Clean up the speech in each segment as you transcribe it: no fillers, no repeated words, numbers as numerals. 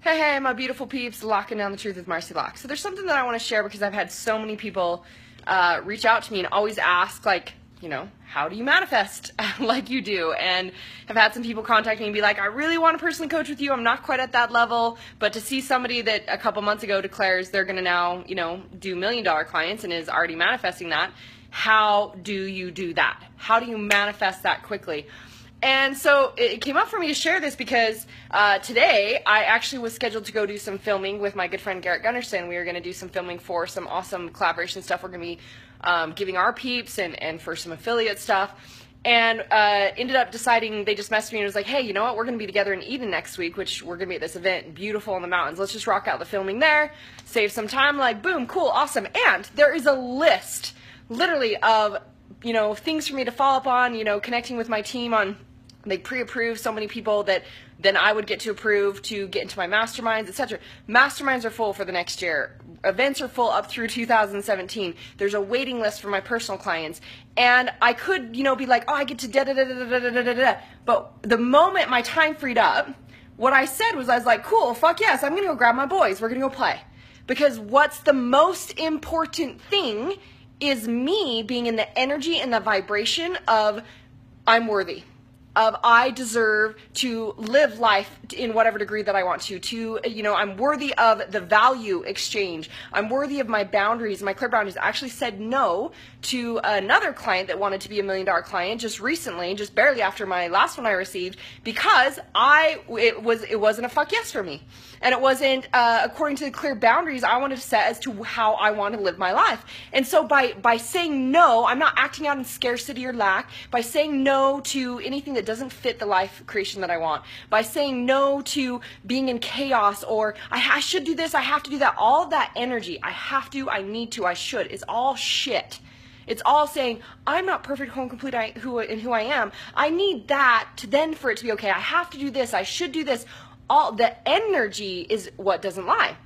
Hey, hey, my beautiful peeps, locking down the truth with Marci Lock. So there's something that I want to share because I've had so many people reach out to me and always ask, like, you know, how do you manifest like you do? And have had some people contact me and be like, I really want to personally coach with you. I'm not quite at that level. But to see somebody that a couple months ago declares they're going to now, you know, do $1 million clients and is already manifesting that, how do you do that? How do you manifest that quickly? And so it came up for me to share this because today I actually was scheduled to go do some filming with my good friend Garrett Gunnarsson. We were going to do some filming for some awesome collaboration stuff we're going to be giving our peeps and for some affiliate stuff. And ended up deciding, they just messaged me and was like, hey, you know what, we're going to be together in Eden next week, which we're going to be at this event, beautiful in the mountains. Let's just rock out the filming there, save some time, like, boom, cool, awesome. And there is a list, literally, of, you know, things for me to follow up on, you know, connecting with my team on. They pre-approve so many people that then I would get to approve to get into my masterminds, etc. Masterminds are full for the next year. Events are full up through 2017. There's a waiting list for my personal clients. And I could, you know, be like, oh, I get to da-da-da-da-da-da-da-da-da. But the moment my time freed up, what I said was, I was like, cool, fuck yes, I'm going to go grab my boys. We're going to go play. Because what's the most important thing is me being in the energy and the vibration of I'm worthy. Of I deserve to live life in whatever degree that I want to, you know, I'm worthy of the value exchange. I'm worthy of my boundaries, my clear boundaries. I actually said no to another client that wanted to be $1 million client just recently, just barely after my last one I received, because it wasn't a fuck yes for me. And it wasn't according to the clear boundaries I wanted to set as to how I want to live my life. And so by saying no, I'm not acting out in scarcity or lack. By saying no to anything that doesn't fit the life creation that I want. By saying no to being in chaos or I should do this, I have to do that. All that energy, I have to, I need to, I should, is all shit. It's all saying, I'm not perfect, whole, and complete in who I am. I need that to then for it to be okay. I have to do this, I should do this. All the energy is what doesn't lie,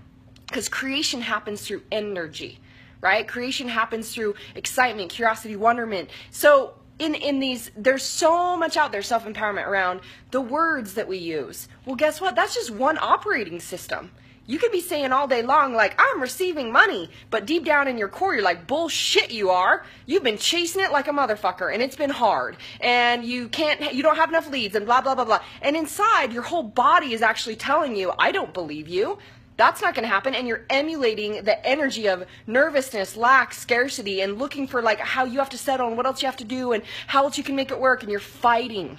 because creation happens through energy, right? Creation happens through excitement, curiosity, wonderment. So in these, there's so much out there, self-empowerment around the words that we use. Well, guess what? That's just one operating system. You could be saying all day long, like, I'm receiving money, but deep down in your core, you're like, bullshit you are. You've been chasing it like a motherfucker, and it's been hard, and you don't have enough leads, and blah, blah, blah, blah. And inside, your whole body is actually telling you, I don't believe you. That's not going to happen, and you're emulating the energy of nervousness, lack, scarcity, and looking for, like, how you have to settle, and what else you have to do, and how else you can make it work, and you're fighting.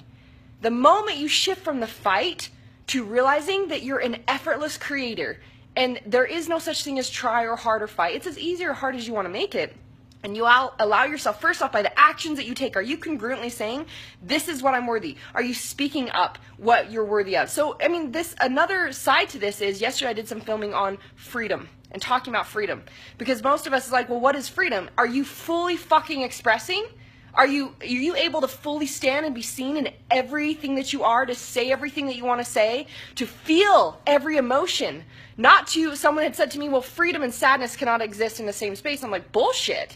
The moment you shift from the fight to realizing that you're an effortless creator and there is no such thing as try or hard or fight. It's as easy or hard as you want to make it. And you allow yourself, first off, by the actions that you take. Are you congruently saying, this is what I'm worthy? Are you speaking up what you're worthy of? So, I mean, another side to this is, yesterday I did some filming on freedom and talking about freedom. Because most of us is like, well, what is freedom? Are you fully fucking expressing? Are you able to fully stand and be seen in everything that you are, to say everything that you want to say, to feel every emotion? Not to, someone had said to me, well, freedom and sadness cannot exist in the same space. I'm like, bullshit.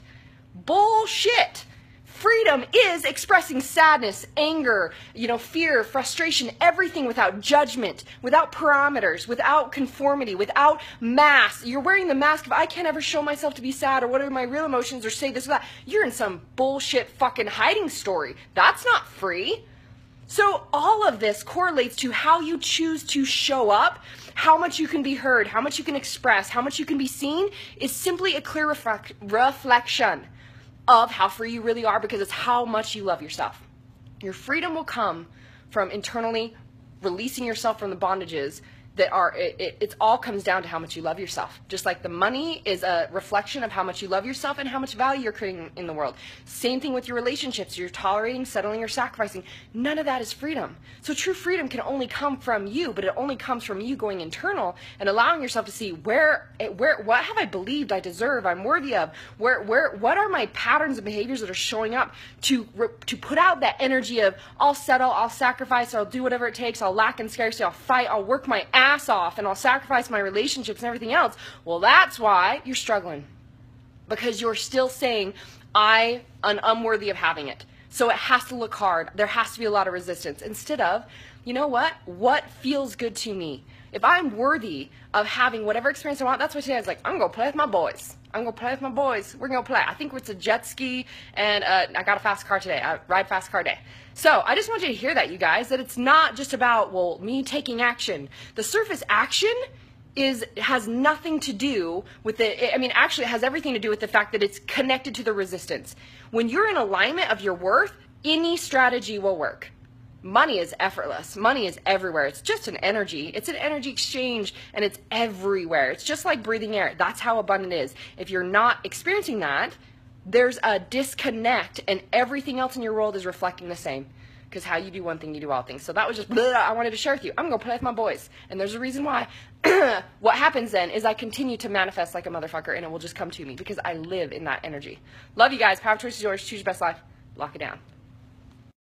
Bullshit. Freedom is expressing sadness, anger, you know, fear, frustration, everything without judgment, without parameters, without conformity, without mask. You're wearing the mask of I can't ever show myself to be sad or what are my real emotions or say this or that. You're in some bullshit fucking hiding story. That's not free. So all of this correlates to how you choose to show up, how much you can be heard, how much you can express, how much you can be seen is simply a clear reflection of how free you really are, because it's how much you love yourself. Your freedom will come from internally releasing yourself from the bondages that are, it all comes down to how much you love yourself. Just like the money is a reflection of how much you love yourself and how much value you're creating in the world. Same thing with your relationships. You're tolerating, settling, or sacrificing. None of that is freedom. So true freedom can only come from you, but it only comes from you going internal and allowing yourself to see what have I believed I deserve, I'm worthy of, what are my patterns and behaviors that are showing up to put out that energy of I'll settle, I'll sacrifice, I'll do whatever it takes, I'll lack in scarcity, I'll fight, I'll work my ass off, and I'll sacrifice my relationships and everything else. Well, that's why you're struggling, because you're still saying I'm unworthy of having it. So it has to look hard. There has to be a lot of resistance instead of, you know what feels good to me? If I'm worthy of having whatever experience I want, that's why today I was like, I'm going to play with my boys. I'm going to play with my boys. We're going to play. I think it's a jet ski, and I got a fast car today. I ride fast car day. So I just want you to hear that, you guys, that it's not just about, well, me taking action. The surface action has nothing to do with it. I mean, actually it has everything to do with the fact that it's connected to the resistance. When you're in alignment of your worth, any strategy will work. Money is effortless. Money is everywhere. It's just an energy. It's an energy exchange, and it's everywhere. It's just like breathing air. That's how abundant it is. If you're not experiencing that, there's a disconnect, and everything else in your world is reflecting the same. Because how you do one thing, you do all things. So that was just I wanted to share with you. I'm going to play with my boys. And there's a reason why. What happens then is I continue to manifest like a motherfucker, and it will just come to me because I live in that energy. Love you guys. Power choice is yours. Choose your best life. Lock it down.